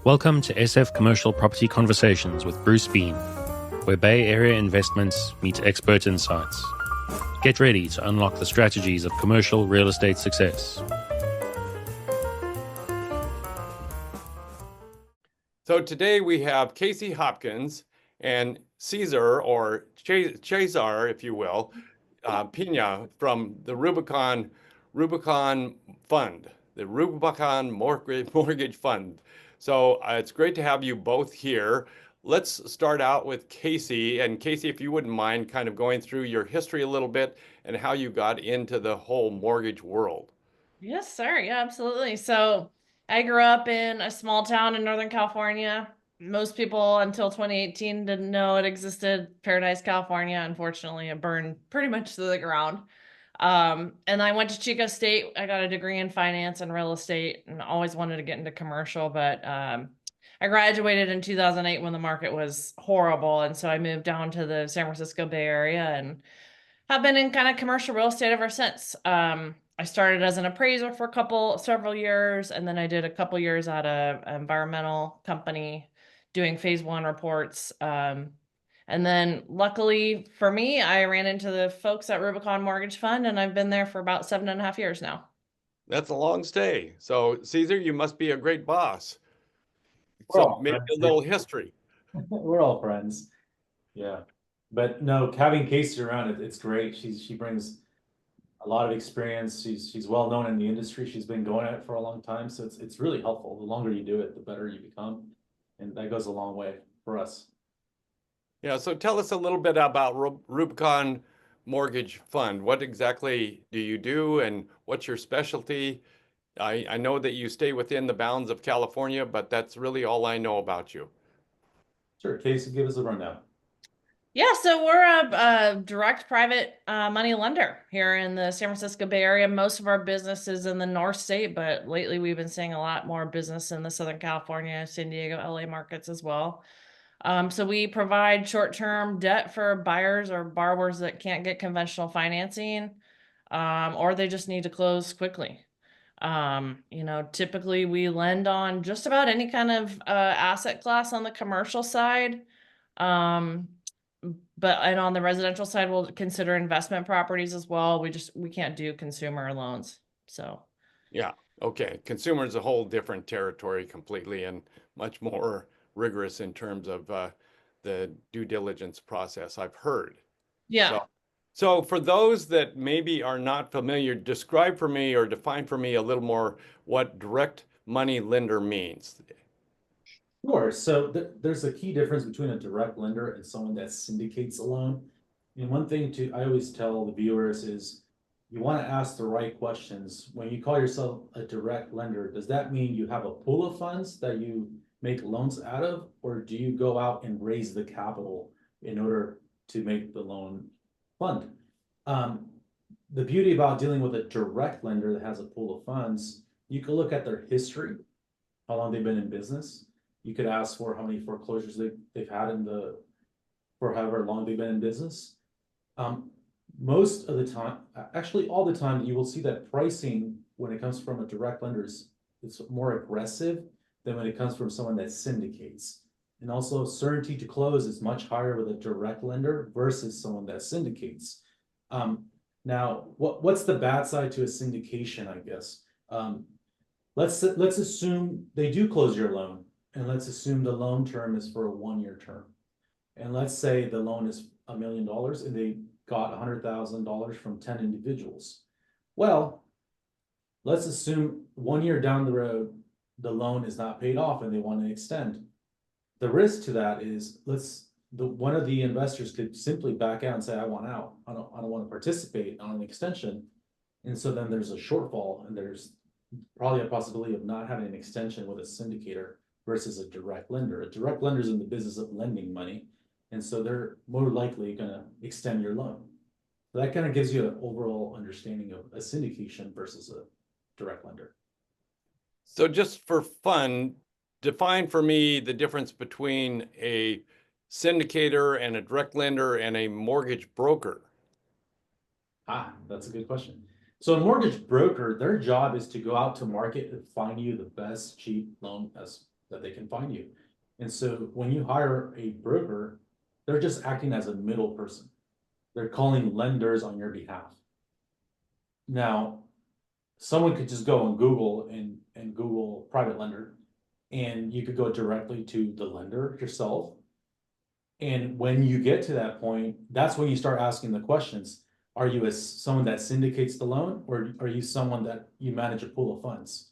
Welcome to SF Commercial Property Conversations with Bruce Bean, where Bay Area investments meet expert insights. Get ready to unlock the strategies of commercial real estate success. So today we have Casey Hopkins and Cesar, or Cesar, if you will, Pina from the Rubicon Fund, the Rubicon Mortgage Fund. So it's great to have you both here. Let's start out with Casey. And Casey, if you wouldn't mind kind of going through your history a little bit and how you got into the whole mortgage world. Yes, sir. Yeah, absolutely. So I grew up in a small town in Northern California. Most people until 2018 didn't know it existed. Paradise, California. Unfortunately, it burned pretty much to the ground. And I went to Chico State. I got a degree in finance and real estate and always wanted to get into commercial, but I graduated in 2008 when the market was horrible. And so I moved down to the San Francisco Bay Area and have been in kind of commercial real estate ever since. I started as an appraiser for several years, and then I did a couple years at an environmental company doing phase one reports. And then luckily for me, I ran into the folks at Rubicon Mortgage Fund, and I've been there for about 7.5 years now. That's a long stay. So Caesar, you must be a great boss. We're So all maybe friends a here. little history. We're all friends. Yeah. But no, having Casey around, it's great. She brings a lot of experience. She's well known in the industry. She's been going at it for a long time. So it's really helpful. The longer you do it, the better you become. And that goes a long way for us. Yeah, so tell us a little bit about Rubicon Mortgage Fund. What exactly do you do and what's your specialty? I know that you stay within the bounds of California, but that's really all I know about you. Sure, Casey, give us a rundown. Yeah, so we're a direct private money lender here in the San Francisco Bay Area. Most of our business is in the North State, but lately we've been seeing a lot more business in the Southern California, San Diego, LA markets as well. So we provide short-term debt for buyers or borrowers that can't get conventional financing, or they just need to close quickly. Typically we lend on just about any kind of asset class on the commercial side. Um, and on the residential side, we'll consider investment properties as well. We can't do consumer loans. So Yeah, okay. Consumer is a whole different territory completely and much more rigorous in terms of the due diligence process, I've heard. yeah. So for those that maybe are not familiar, describe for me or define for me a little more what direct money lender means. Sure. So there's a key difference between a direct lender and someone that syndicates a loan. And one thing I always tell the viewers is you want to ask the right questions. When you call yourself a direct lender, does that mean you have a pool of funds that you make loans out of, or do you go out and raise the capital in order to make the loan fund? The beauty about dealing with a direct lender that has a pool of funds, you can look at their history, how long they've been in business. You could ask for how many foreclosures they've had for however long they've been in business. Most of the time, actually all the time, you will see that pricing when it comes from a direct lender is more aggressive than when it comes from someone that syndicates. And also certainty to close is much higher with a direct lender versus someone that syndicates. Now, what's the bad side to a syndication, I guess? Let's assume they do close your loan, and let's assume the loan term is for a 1-year term. And let's say the loan is $1 million and they got $100,000 from 10 individuals. Well, let's assume 1 year down the road, the loan is not paid off and they want to extend. The risk to that is one of the investors could simply back out and say, I want out. I don't want to participate on an extension. And so then there's a shortfall and there's probably a possibility of not having an extension with a syndicator versus a direct lender. A direct lender is in the business of lending money, and so they're more likely going to extend your loan. So that kind of gives you an overall understanding of a syndication versus a direct lender. So just for fun, define for me the difference between a syndicator and a direct lender and a mortgage broker. That's a good question. So a mortgage broker, their job is to go out to market and find you the best cheap loan as that they can find you. And so when you hire a broker, they're just acting as a middle person. They're calling lenders on your behalf. Now, someone could just go on Google and Google private lender, and you could go directly to the lender yourself. And when you get to that point, that's when you start asking the questions. Are you someone that syndicates the loan, or are you someone that you manage a pool of funds?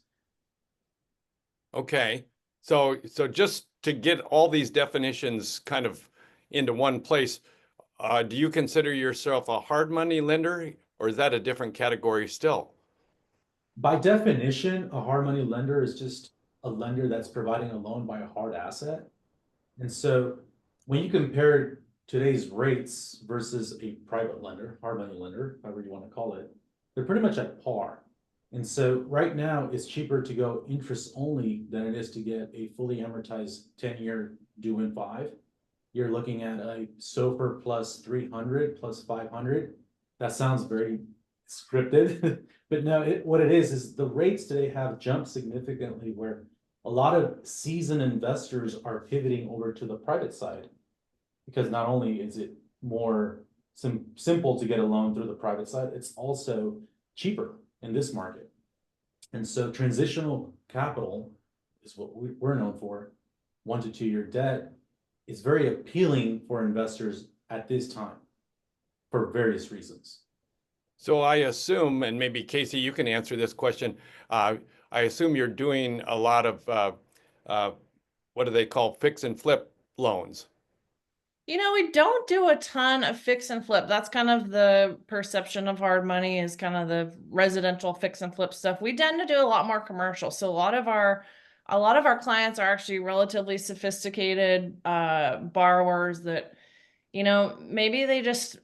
Okay. So just to get all these definitions kind of into one place, do you consider yourself a hard money lender, or is that a different category still? By definition, a hard money lender is just a lender that's providing a loan by a hard asset. And so when you compare today's rates versus a private lender, hard money lender, however you want to call it, they're pretty much at par. And so right now it's cheaper to go interest only than it is to get a fully amortized 10-year due in 5. You're looking at a SOFR plus 300 plus 500. That sounds very scripted, but no, what it is the rates today have jumped significantly, where a lot of seasoned investors are pivoting over to the private side, because not only is it more simple to get a loan through the private side, it's also cheaper in this market. And so transitional capital is what we're known for. 1 to 2 year debt is very appealing for investors at this time for various reasons. So I assume, and maybe Casey, you can answer this question. I assume you're doing a lot of what do they call fix and flip loans? We don't do a ton of fix and flip. That's kind of the perception of hard money, is kind of the residential fix and flip stuff. We tend to do a lot more commercial. So a lot of our clients are actually relatively sophisticated borrowers that, maybe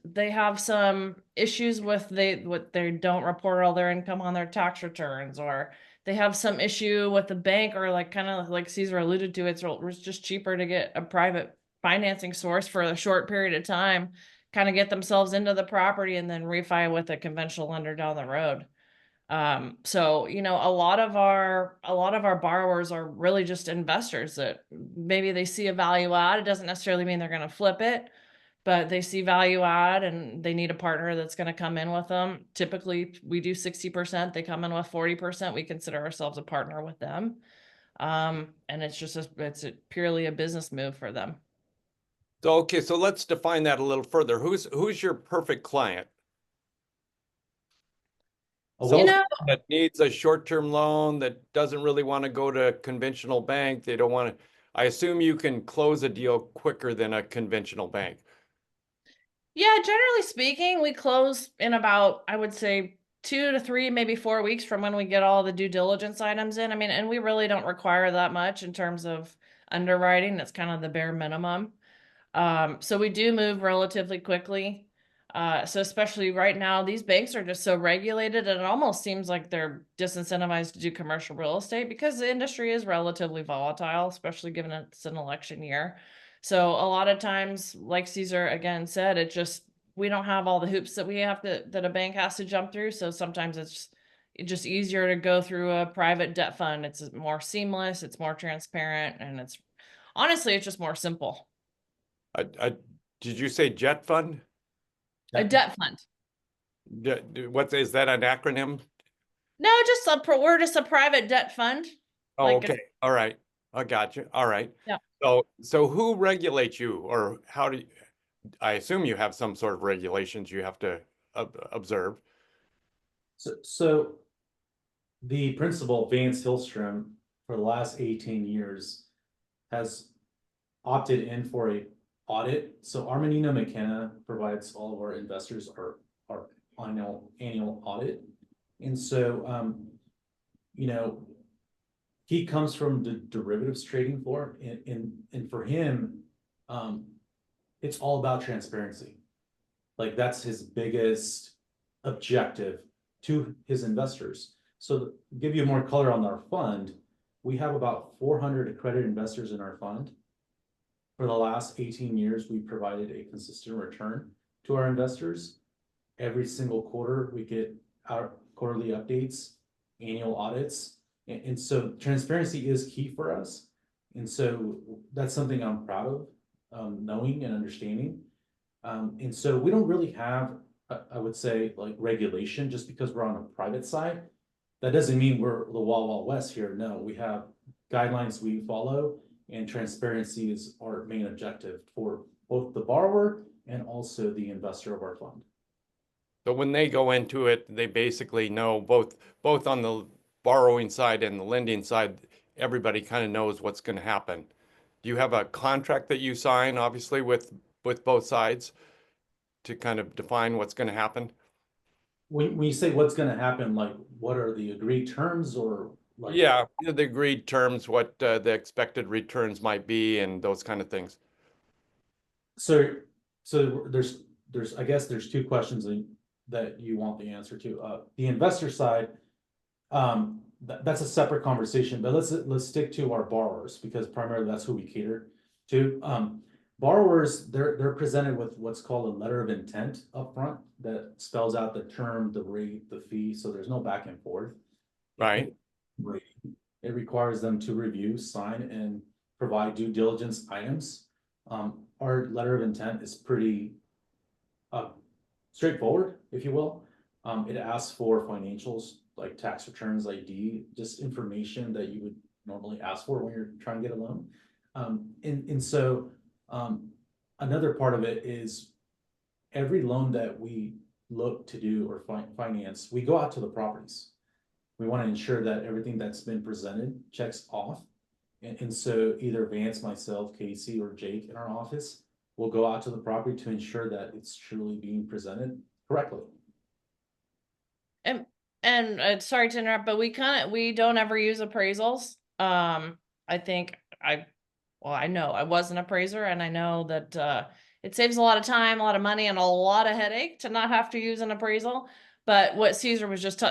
they have some issues with they don't report all their income on their tax returns, or they have some issue with the bank, or like kind of like Caesar alluded to, it's just cheaper to get a private financing source for a short period of time, kind of get themselves into the property and then refi with a conventional lender down the road. So, a lot of our borrowers are really just investors that maybe they see a value add. It doesn't necessarily mean they're going to flip it, but they see value add and they need a partner that's going to come in with them. Typically we do 60%, they come in with 40%. We consider ourselves a partner with them. And it's purely a business move for them. So, okay, so let's define that a little further. Who's your perfect client? Someone that needs a short-term loan, that doesn't really want to go to a conventional bank. They don't want to. I assume you can close a deal quicker than a conventional bank. Yeah, generally speaking, we close in about, I would say, 2 to 3, maybe 4 weeks from when we get all the due diligence items in. I mean, and we really don't require that much in terms of underwriting. That's kind of the bare minimum. So we do move relatively quickly. So especially right now, these banks are just so regulated, and it almost seems like they're disincentivized to do commercial real estate because the industry is relatively volatile, especially given it's an election year. So a lot of times, like Caesar again said, we don't have all the hoops that a bank has to jump through. So sometimes it's just easier to go through a private debt fund. It's more seamless, it's more transparent, and honestly, it's just more simple. Did you say jet fund? A debt fund. What is that, an acronym? No, we're just a private debt fund. Oh, okay. All right. I got you. All right. Yeah. So who regulates you, or I assume you have some sort of regulations you have to observe. So the principal, Vance Hillstrom, for the last 18 years has opted in for a audit. So Armanino McKenna provides all of our investors our annual audit. And so, he comes from the derivatives trading floor, and for him, it's all about transparency. Like, that's his biggest objective to his investors. So to give you more color on our fund, we have about 400 accredited investors in our fund. For the last 18 years, we provided a consistent return to our investors. Every single quarter, we get our quarterly updates, annual audits. And so transparency is key for us. And so that's something I'm proud of, knowing and understanding. And so we don't really have, I would say, like regulation just because we're on a private side. That doesn't mean we're the Wild West here. No, we have guidelines we follow, and transparency is our main objective for both the borrower and also the investor of our fund. So when they go into it, they basically know both on the borrowing side and the lending side, everybody kind of knows what's going to happen. Do you have a contract that you sign, obviously, with both sides to kind of define what's going to happen? When you say what's gonna happen, like what are the agreed terms or like? Yeah, the agreed terms, what the expected returns might be, and those kind of things. So, there's, I guess there's two questions that you want the answer to. The investor side, that's a separate conversation, but let's stick to our borrowers because primarily that's who we cater to. Borrowers, they're presented with what's called a letter of intent upfront that spells out the term, the rate, the fee, so there's no back and forth. Right. It requires them to review, sign, and provide due diligence items. Our letter of intent is pretty straightforward, if you will. It asks for financials like tax returns, ID, just information that you would normally ask for when you're trying to get a loan. And so another part of it is every loan that we look to do or finance, we go out to the properties. We want to ensure that everything that's been presented checks off. And so either Vance, myself, Casey, or Jake in our office will go out to the property to ensure that it's truly being presented correctly. And sorry to interrupt, but we don't ever use appraisals. I think I know I was an appraiser, and I know that it saves a lot of time, a lot of money, and a lot of headache to not have to use an appraisal. But what Caesar was just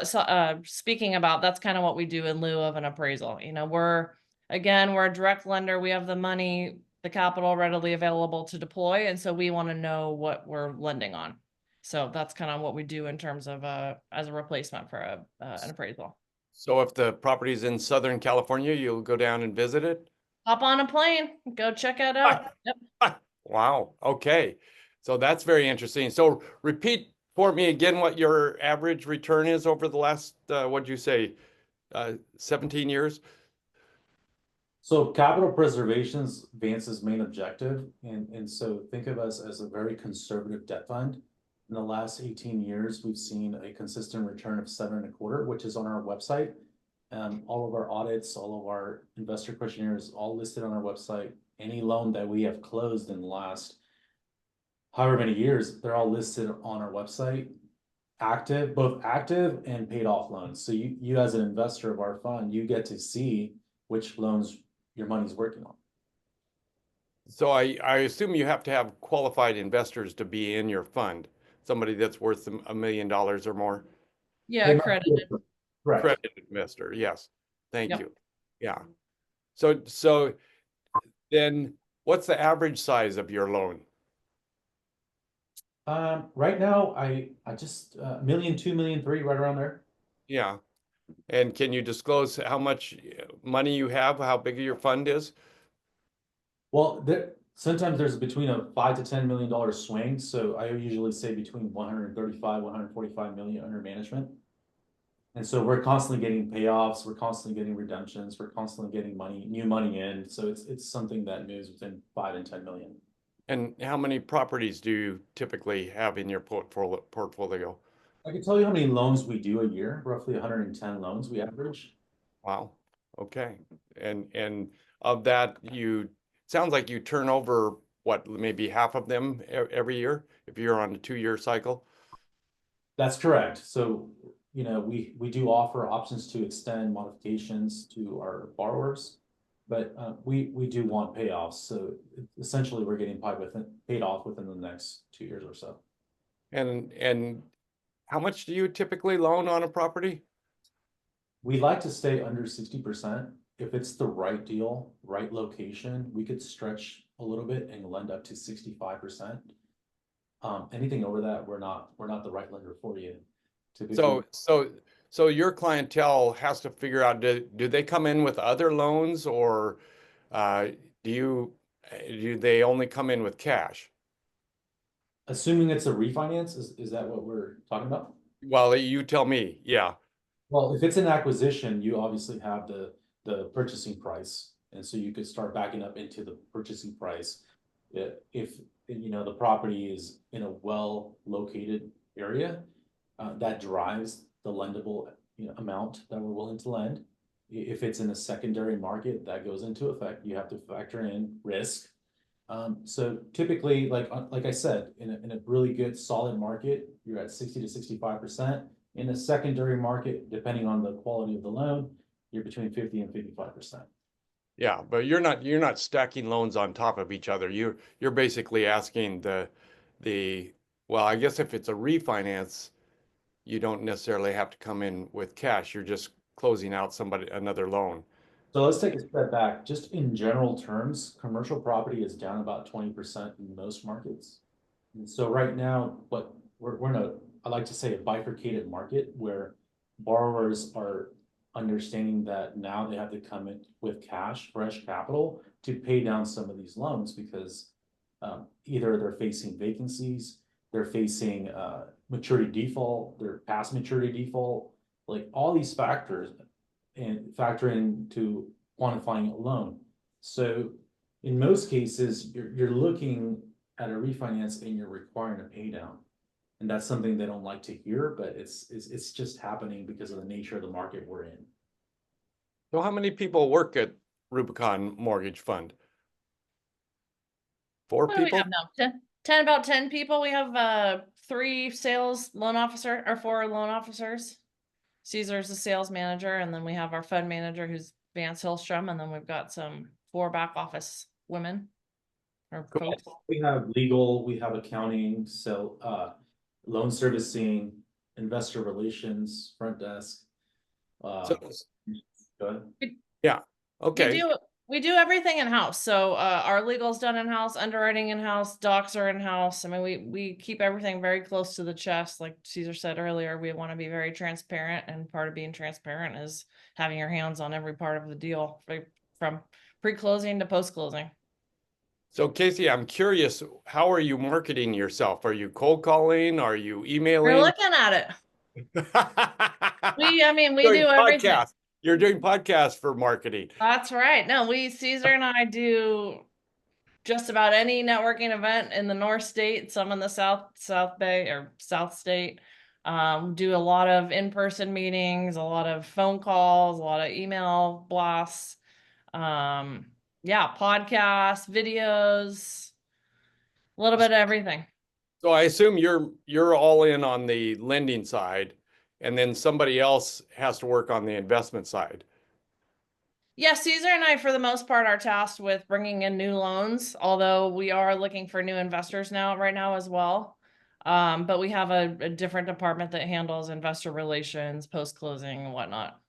speaking about, that's kind of what we do in lieu of an appraisal. You know, we're a direct lender. We have the money, the capital readily available to deploy, and so we want to know what we're lending on. So that's kind of what we do in terms of as a replacement for an appraisal. So if the property's in Southern California, you'll go down and visit it? Hop on a plane, go check it out. Yep. Wow. Okay. So that's very interesting. So repeat for me again what your average return is over the last, what'd you say, 17 years? So capital preservation's Vance's main objective, and so think of us as a very conservative debt fund. In the last 18 years, we've seen a consistent return of 7.25%, which is on our website. All of our audits, all of our investor questionnaires, all listed on our website. Any loan that we have closed in the last however many years, they're all listed on our website. Both active and paid off loans. So you as an investor of our fund, you get to see which loans your money's working on. So I assume you have to have qualified investors to be in your fund, somebody that's worth $1 million or more. Yeah, accredited. Correct. Accredited investor, yes. Thank Yep. you. Yeah. So then what's the average size of your loan? Right now, I just $1 million, $2 million, $3 million, right around there. Yeah. And can you disclose how much money you have, how big your fund is? Well, sometimes there's between a $5 to $10 million swing. So I usually say between 135, 145 million under management. And so we're constantly getting payoffs, we're constantly getting redemptions, we're constantly getting new money in. So it's something that moves within 5 and 10 million. And how many properties do you typically have in your portfolio? I can tell you how many loans we do a year, roughly 110 loans we average. Wow. Okay. And of that, sounds like you turn over what, maybe half of them every year if you're on a 2-year cycle? That's correct. So, you know, we do offer options to extend modifications to our borrowers, but we do want payoffs. So essentially we're getting paid off within the next 2 years or so. And how much do you typically loan on a property? We like to stay under 60%. If it's the right deal, right location, we could stretch a little bit and lend up to 65%. Anything over that, we're not the right lender for you. So your clientele has to figure out, do they come in with other loans, or uh, do they only come in with cash? Assuming it's a refinance, is that what we're talking about? Well, you tell me. Yeah. Well, if it's an acquisition, you obviously have the purchasing price, and so you could start backing up into the purchasing price. If, you know, the property is in a well-located area, that drives the lendable, you know, amount that we're willing to lend. If it's in a secondary market, that goes into effect. You have to factor in risk. So typically, like I said, in a really good solid market, you're at 60 to 65%. In a secondary market, depending on the quality of the loan, you're between 50 and 55%. Yeah, but you're not stacking loans on top of each other. You're basically asking well, I guess if it's a refinance, you don't necessarily have to come in with cash. You're just closing out another loan. So let's take a step back. Just in general terms, commercial property is down about 20% in most markets. And so right now, what we're in I like to say a bifurcated market where borrowers are understanding that now they have to come in with cash, fresh capital to pay down some of these loans because either they're facing vacancies, they're facing maturity default, they're past maturity default, like all these factors and factor into quantifying a loan. So in most cases, you're looking at a refinance and you're requiring a pay down. And that's something they don't like to hear, but it's just happening because of the nature of the market we're in. So how many people work at Rubicon Mortgage Fund? Four What do we people? have now? 10, about 10 people. We have 3 sales loan officer or 4 loan officers. Caesar's the sales manager, and then we have our fund manager who's Vance Hillstrom, and then we've got some 4 back office women or Cool. folks. We have legal, we have accounting, loan servicing, investor relations, front desk. So, Go ahead. yeah. Okay. We do everything in-house. So our legal's done in-house, underwriting in-house, docs are in-house. I mean, we keep everything very close to the chest. Like Caesar said earlier, we want to be very transparent, and part of being transparent is having your hands on every part of the deal, from pre-closing to post-closing. So Casey, I'm curious, how are you marketing yourself? Are you cold calling? Are you We're emailing? looking at it. We Doing do everything. podcasts. You're doing podcasts for marketing. That's right. No, Caesar and I do just about any networking event in the North State, some in the South Bay or South State. Do a lot of in-person meetings, a lot of phone calls, a lot of email blasts. Yeah, podcasts, videos, a little bit of everything. So I assume you're all in on the lending side, and then somebody else has to work on the investment side. Yeah, Caesar and I, for the most part, are tasked with bringing in new loans, although we are looking for new investors right now as well. But we have a different department that handles investor relations, post-closing and whatnot.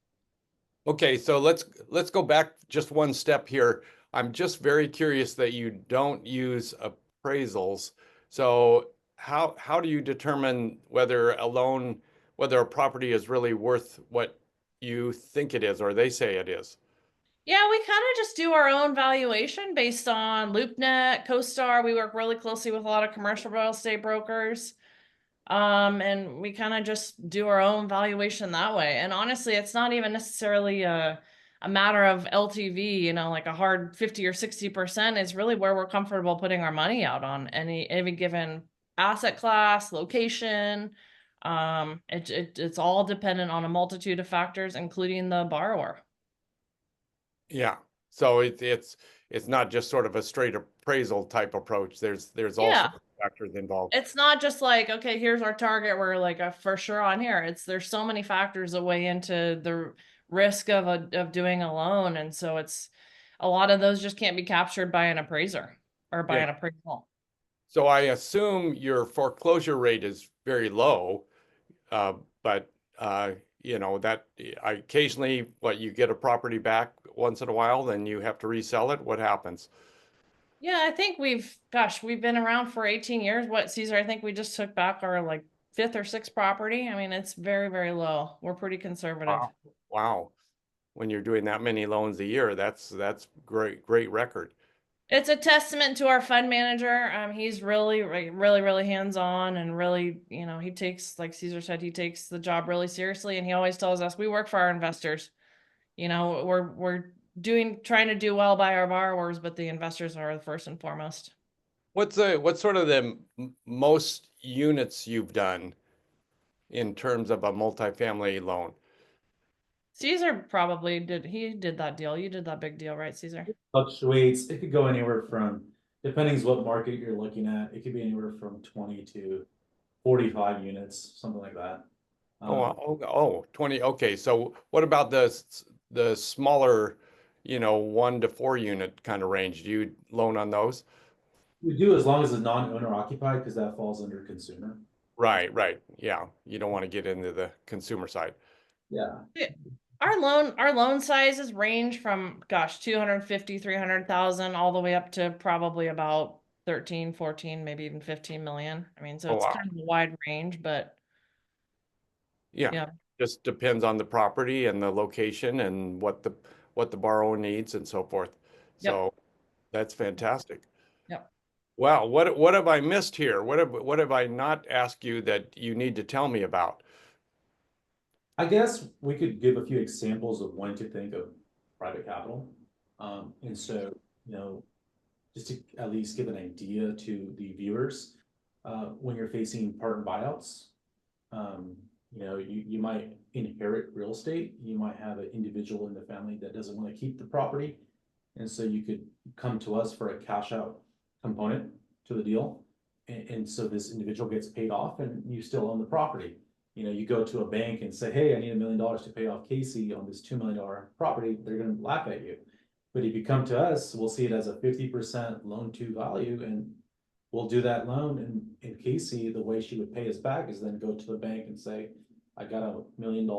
Okay, so let's go back just one step here. I'm just very curious that you don't use appraisals. So how do you determine whether a property is really worth what you think it is or they say it is? Yeah, we kind of just do our own valuation based on LoopNet, CoStar. We work really closely with a lot of commercial real estate brokers. And we kind of just do our own valuation that way. And honestly, it's not even necessarily a matter of LTV, you know, like a hard 50 or 60% is really where we're comfortable putting our money out on any given asset class, location. It's all dependent on a multitude of factors, including the borrower. Yeah. So it's not just sort of a straight appraisal type approach. There's also factors involved. It's not just like, okay, here's our target. We're like for sure on here. There's so many factors that weigh into the risk of doing a loan, and so it's a lot of those just can't be captured by an appraiser or by an appraisal. So I assume your foreclosure rate is very low, but you know that occasionally you get a property back once in a while, then you have to resell it. What happens? Yeah, I think we've been around for 18 years. What, Caesar? I think we just took back our like 5th or 6th property. I mean, it's very, very low. We're pretty conservative. Wow. when you're doing that many loans a year. That's great record. It's a testament to our fund manager. He's really hands-on and really, he takes, like Caesar said, he takes the job really seriously, and he always tells us we work for our investors. We're trying to do well by our borrowers, but the investors are the first and foremost. What's sort of the most units you've done in terms of a multifamily loan? Caesar probably did that deal. You did that big deal, right, Caesar? Fluctuates. It could go anywhere from, depending on what market you're looking at, it could be anywhere from 20 to 45 units, something like that. Oh, 20. Okay. So what about the smaller, 1 to 4 unit kind of range? Do you loan on those? We do, as long as it's non-owner occupied, because that falls under consumer. Right. Yeah. You don't want to get into the consumer side. Yeah. Our loan sizes range from, 250, 300,000 all the way up to probably about 13, 14, maybe even 15 million. I mean, so Oh, it's wow. kind of a wide range, but Yeah. yeah. Just depends on the property and the location and what the borrower needs and so forth. Yep. So that's fantastic. Yep. Wow. What have I missed here? What have I not asked you that you need to tell me about? I guess we could give a few examples of when to think of private capital. And so, just to at least give an idea to the viewers, when you're facing partner buyouts, you might inherit real estate. You might have an individual in the family that doesn't want to keep the property. And so you could come to us for a cash out component to the deal. And so this individual gets paid off and you still own the property. You go to a bank and say, hey, I need $1 million to pay off Casey on this $2 million property. They're going to laugh at you. But if you come to us, we'll see it as a 50% loan to value, and we'll do that loan. And in Casey, the way she would pay us back is then go to the bank and say, I got a $1 million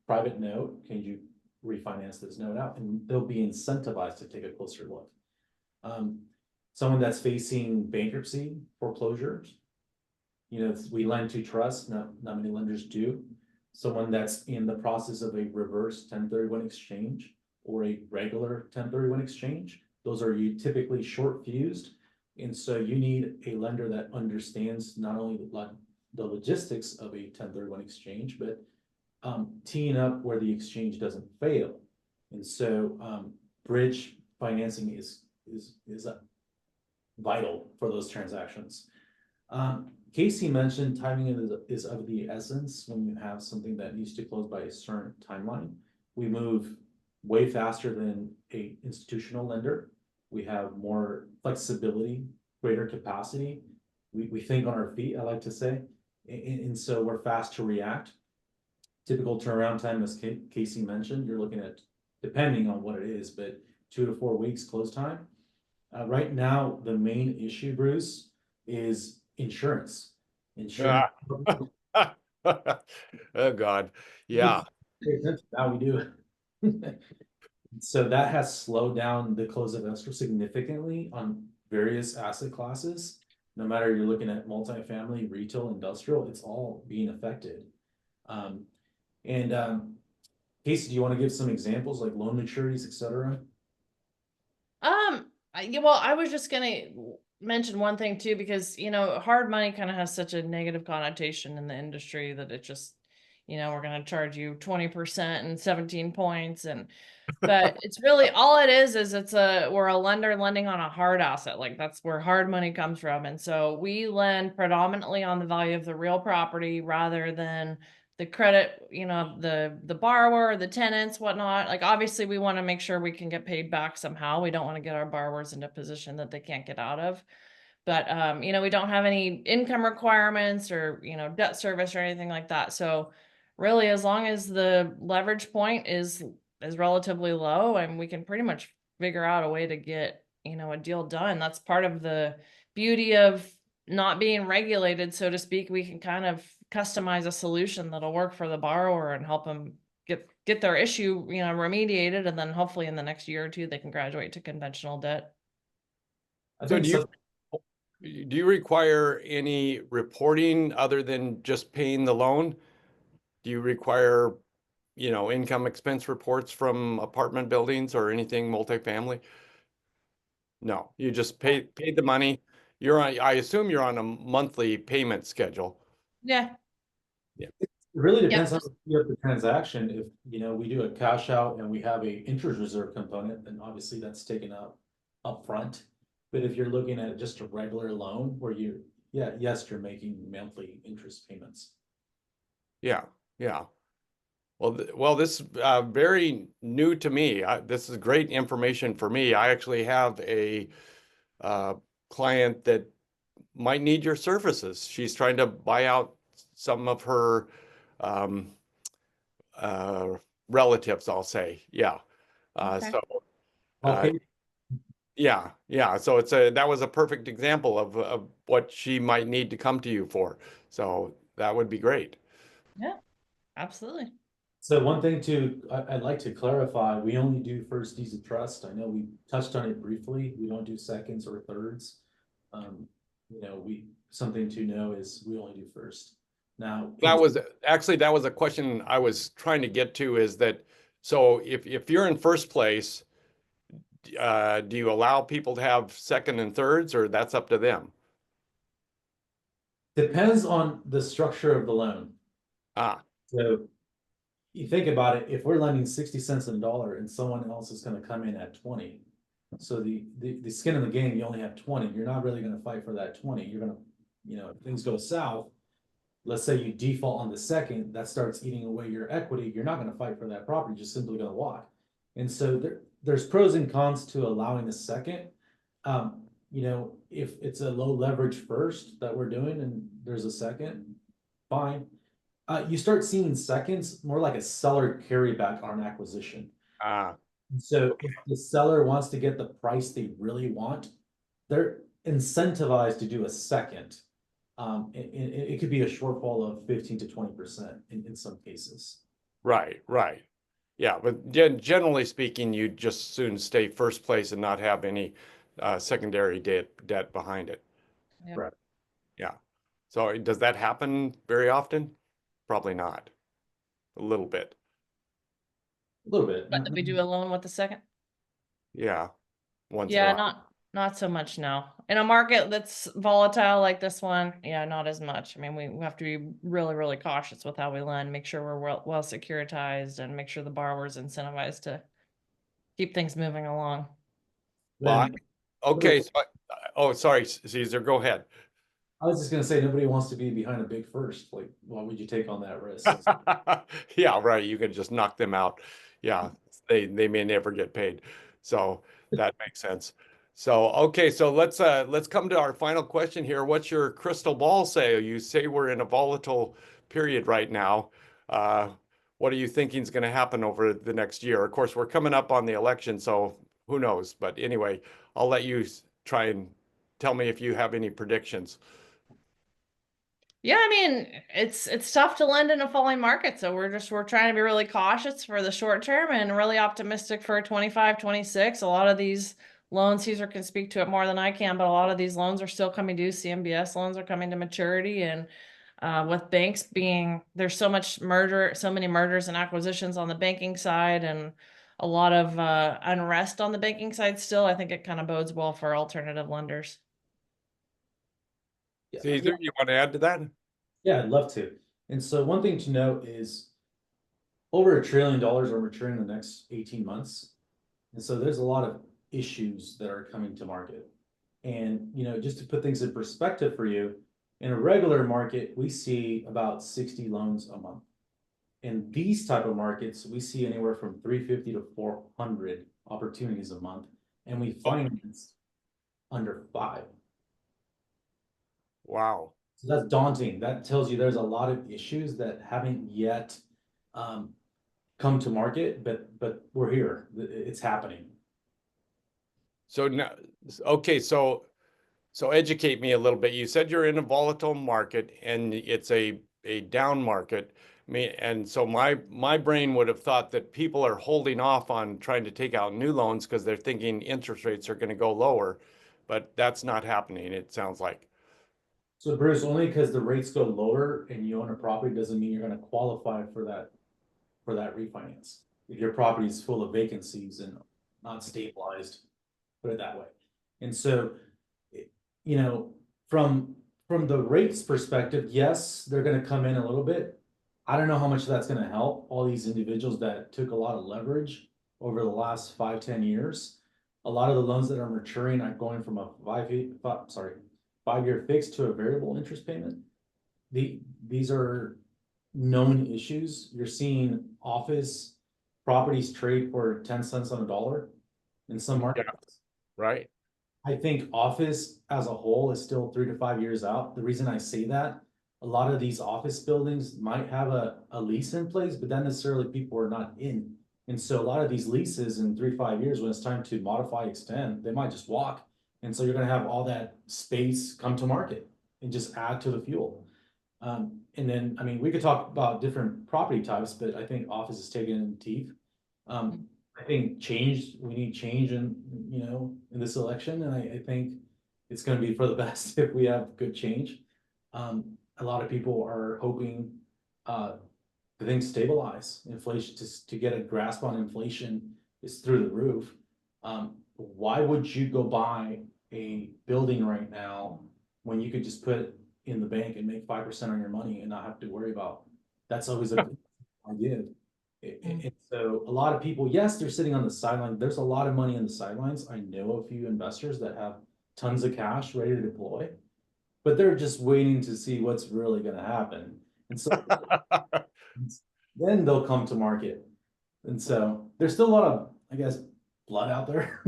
private note. Can you refinance this note out? And they'll be incentivized to take a closer look. Someone that's facing bankruptcy, foreclosures, we lend to trust, not many lenders do. Someone that's in the process of a reverse 1031 exchange or a regular 1031 exchange, those are typically short fused. And so you need a lender that understands not only the logistics of a 1031 exchange, but teeing up where the exchange doesn't fail. And so bridge financing is vital for those transactions. Casey mentioned timing is of the essence when you have something that needs to close by a certain timeline. We move way faster than a institutional lender. We have more flexibility, greater capacity. We think on our feet, I like to say. And so we're fast to react. Typical turnaround time, as Casey mentioned, you're looking at, depending on what it is, but 2 to 4 weeks close time. Right now, the main issue, Bruce, is insurance. Oh God. Yeah. Now we do. So that has slowed down the close of escrow significantly on various asset classes. No matter you're looking at multifamily, retail, industrial, it's all being affected. Casey, do you want to give some examples like loan maturities, etc.? Well, I was just gonna mention one thing too, because hard money kind of has such a negative connotation in the industry that it just, we're gonna charge you 20% and 17 points, but it's really all it is we're a lender lending on a hard asset. Like that's where hard money comes from. And so we lend predominantly on the value of the real property rather than the credit, the borrower, the tenants, whatnot. Like obviously we want to make sure we can get paid back somehow. We don't want to get our borrowers into a position that they can't get out of. But we don't have any income requirements or, debt service or anything like that. So really, as long as the leverage point is relatively low and we can pretty much figure out a way to get, a deal done. That's part of the beauty of not being regulated, so to speak. We can kind of customize a solution that'll work for the borrower and help them get their issue, remediated. And then hopefully in the next year or two, they can graduate to conventional debt. So do you require any reporting other than just paying the loan? Do you require income expense reports from apartment buildings or anything multifamily? No, you just paid the money. I assume you're on a monthly payment schedule. Yeah. It really Yeah. depends on the transaction. If, we do a cash out and we have a interest reserve component, then obviously that's taken up front. But if you're looking at just a regular loan where yes, you're making monthly interest payments. Yeah, yeah. Well, this is very new to me. This is great information for me. I actually have a uh, client that might need your services. She's trying to buy out some of her um, uh, relatives, I'll say. Yeah. Okay. So, uh, Okay. yeah, yeah. So that was a perfect example of what she might need to come to you for. So that would be great. Yeah, absolutely. So one thing I'd like to clarify, we only do first deeds of trust. I know we touched on it briefly. We don't do seconds or thirds. Something to know is we only do first. Now, That was a question I was trying to get to, is that, so if you're in first place, do you allow people to have second and thirds, or that's up to them? depends on the structure of the loan. Ah, So you think about it, if we're lending 60 cents on the dollar and someone else is gonna come in at 20. So the skin in the game, you only have 20, you're not really gonna fight for that 20. You're gonna, if things go south, let's say you default on the second, that starts eating away your equity, you're not gonna fight for that property, you're just simply gonna walk. And so there's pros and cons to allowing the second. If it's a low leverage first that we're doing and there's a second, fine. You start seeing seconds more like a seller carryback on an acquisition. ah, So if the seller wants to get the price they really want, they're incentivized to do a second. It could be a shortfall of 15 to 20% in some cases. right, right. Yeah, but generally speaking, you just soon stay first place and not have any secondary debt behind it. Yeah. Right. Yeah. So does that happen very often? Probably not. A little bit. A little bit. But did we do a loan with the second? Yeah. Once in a Yeah, while. not so much now. In a market that's volatile like this one, yeah, not as much. I mean, we have to be really, really cautious with how we lend, make sure we're well securitized, and make sure the borrower's incentivized to keep things moving along. Well, Then okay. Oh, sorry, Caesar, go ahead. I was just gonna say, nobody wants to be behind a big first. Like, why would you take on that risk? Yeah, right. You can just knock them out. Yeah, they may never get paid. So that makes sense. So okay, so let's come to our final question here. What's your crystal ball say? You say we're in a volatile period right now. Uh, what are you thinking is going to happen over the next year? Of course, we're coming up on the election, so who knows? But anyway, I'll let you try and tell me if you have any predictions. Yeah, I mean, it's tough to lend in a falling market, so we're trying to be really cautious for the short term and really optimistic for 25, 26. A lot of these loans, Caesar can speak to it more than I can, but a lot of these loans are still coming due. CMBS loans are coming to maturity, and with banks being there's so many mergers and acquisitions on the banking side, and a lot of unrest on the banking side still. I think it kind of bodes well for alternative lenders. Caesar, you want to add to that? Yeah, I'd love to. And so one thing to note is over $1 trillion are maturing in the next 18 months. And so there's a lot of issues that are coming to market. And, just to put things in perspective for you, in a regular market, we see about 60 loans a month. In these type of markets, we see anywhere from 350 to 400 opportunities a month, and we finance under 5. Wow. So that's daunting. That tells you there's a lot of issues that haven't yet come to market, but we're here. It's happening. So now, okay, so educate me a little bit. You said you're in a volatile market and it's a down market. I mean, and so my brain would have thought that people are holding off on trying to take out new loans because they're thinking interest rates are going to go lower, but that's not happening, it sounds like. So Bruce, only because the rates go lower and you own a property doesn't mean you're going to qualify for that for that refinance. If your property is full of vacancies and not stabilized, put it that way. And so, you know, from the rates perspective, yes, they're gonna come in a little bit. I don't know how much that's gonna help all these individuals that took a lot of leverage over the last 5-10 years. A lot of the loans that are maturing are going from a 5-year fixed to a variable interest payment. These are known issues. You're seeing office properties trade for 10 cents on a dollar in some markets. Right. I think office as a whole is still 3 to 5 years out. The reason I say that, a lot of these office buildings might have a lease in place, but not necessarily people are not in. And so a lot of these leases in 3-5 years, when it's time to modify, extend, they might just walk. And so you're gonna have all that space come to market and just add to the fuel. And then, I mean, we could talk about different property types, but I think office is taking in teeth. I think we need change in, you know, in this election, and I think it's gonna be for the best if we have good change. A lot of people are hoping, the things stabilize, inflation, to get a grasp on inflation is through the roof. Why would you go buy a building right now when you could just put it in the bank and make 5% on your money and not have to worry about? That's always a idea. And so a lot of people, yes, they're sitting on the sideline. There's a lot of money on the sidelines. I know a few investors that have tons of cash ready to deploy, but they're just waiting to see what's really going to happen. And so then they'll come to market. And so there's still a lot of, I guess, blood out there.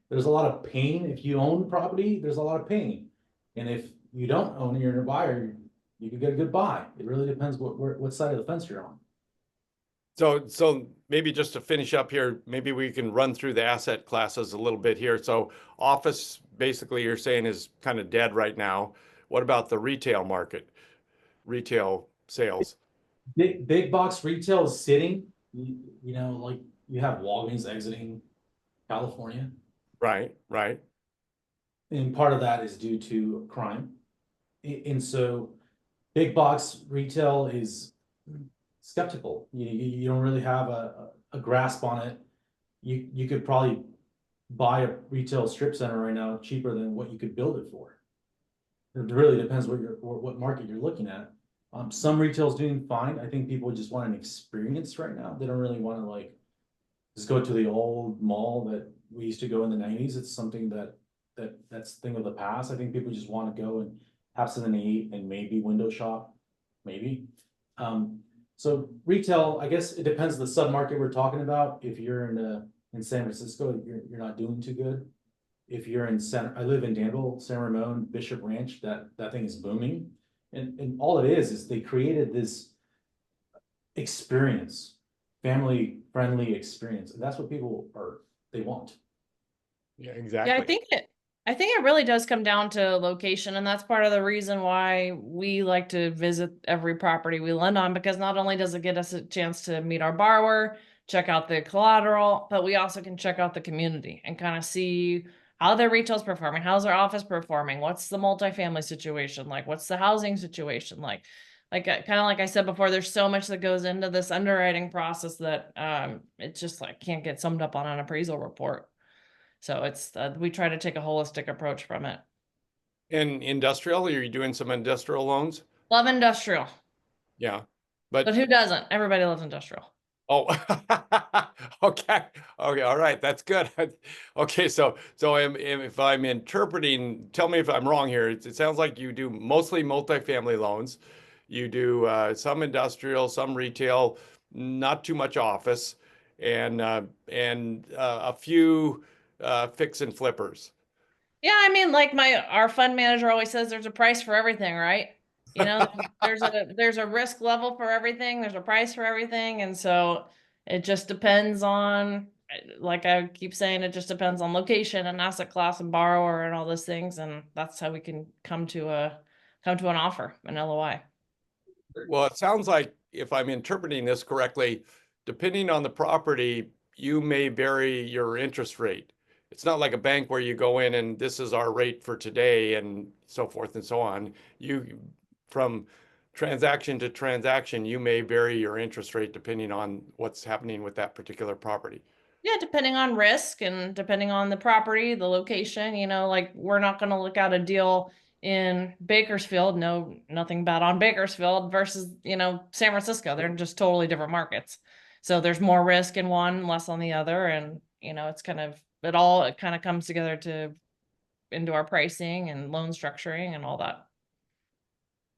There's a lot of pain. If you own property, there's a lot of pain. And if you don't own it, you're a buyer, you can get a good buy. It really depends what side of the fence you're on. So maybe just to finish up here, maybe we can run through the asset classes a little bit here. So office, basically you're saying is kind of dead right now. What about the retail market, retail sales? Big box retail is sitting, you know, like you have Walgreens exiting California. Right. And part of that is due to crime. And so big box retail is skeptical. You don't really have a grasp on it. You could probably buy a retail strip center right now cheaper than what you could build it for. It really depends what market you're looking at. Some retail is doing fine. I think people just want an experience right now. They don't really want to like just go to the old mall that we used to go in the 90s. It's something that's a thing of the past. I think people just want to go and have something to eat and maybe window shop, maybe. So retail, I guess it depends on the sub-market we're talking about. If you're in San Francisco, you're not doing too good. If you're in I live in Danville, San Ramon, Bishop Ranch, that thing is booming. And all it is they created this experience, family friendly experience. And that's what people they want. Yeah, exactly. Yeah, I think it really does come down to location, and that's part of the reason why we like to visit every property we lend on, because not only does it get us a chance to meet our borrower, check out the collateral, but we also can check out the community and kind of see how their retail's performing, how's their office performing, what's the multifamily situation like, what's the housing situation like. Kind of like I said before, there's so much that goes into this underwriting process that it just like can't get summed up on an appraisal report. So it's we try to take a holistic approach from it. And industrial, are you doing some industrial loans? Love industrial. Yeah, But who doesn't? Everybody loves industrial. Oh, okay. All right. That's good. Okay. So if I'm interpreting, tell me if I'm wrong here. It sounds like you do mostly multifamily loans. You do some industrial, some retail, not too much office, and a few fix and flippers. Yeah, I mean, like our fund manager always says, there's a price for everything, right? You know, there's a risk level for everything. There's a price for everything, and so it just depends on, like I keep saying, it just depends on location and asset class and borrower and all those things, and that's how we can come to an offer, an LOI. Well, it sounds like, if I'm interpreting this correctly, depending on the property, you may vary your interest rate. It's not like a bank where you go in and this is our rate for today and so forth and so on. From transaction to transaction, you may vary your interest rate depending on what's happening with that particular property. Yeah, depending on risk and depending on the property, the location, like we're not going to look at a deal in Bakersfield. No, nothing bad on Bakersfield versus, San Francisco. They're just totally different markets. So there's more risk in one, less on the other. And, it's it kind of comes together into our pricing and loan structuring and all that.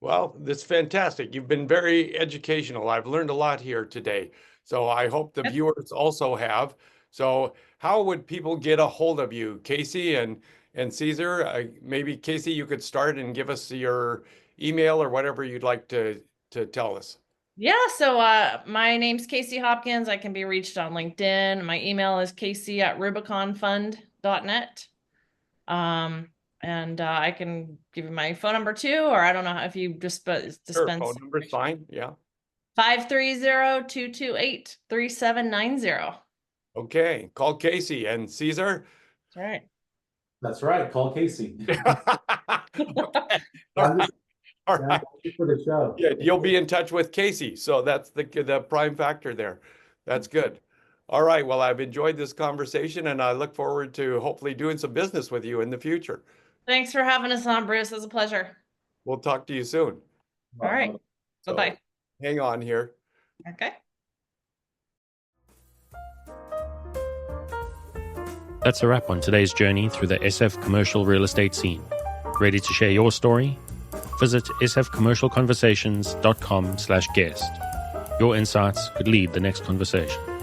Well, that's fantastic. You've been very educational. I've learned a lot here today. So I hope the viewers also have. So how would people get a hold of you, Casey and Caesar? Maybe Casey, you could start and give us your email or whatever you'd like to tell us. Yeah, so my name's Casey Hopkins. I can be reached on LinkedIn. My email is casey@rubiconfund.net. And I can give you my phone number too, or I don't know if you dispense. Sure, phone number's fine. Yeah. 530-228-3790. Okay, call Casey and Caesar. That's right. That's right. Call Casey. Okay. All right. All right. For the show. Yeah, you'll be in touch with Casey. So that's the prime factor there. That's good. All right. Well, I've enjoyed this conversation and I look forward to hopefully doing some business with you in the future. Thanks for having us on, Bruce. It was a pleasure. We'll talk to you soon. All right. So, Bye-bye. hang on here. Okay. That's a wrap on today's journey through the SF commercial real estate scene. Ready to share your story? Visit sfcommercialconversations.com/guest. Your insights could lead the next conversation.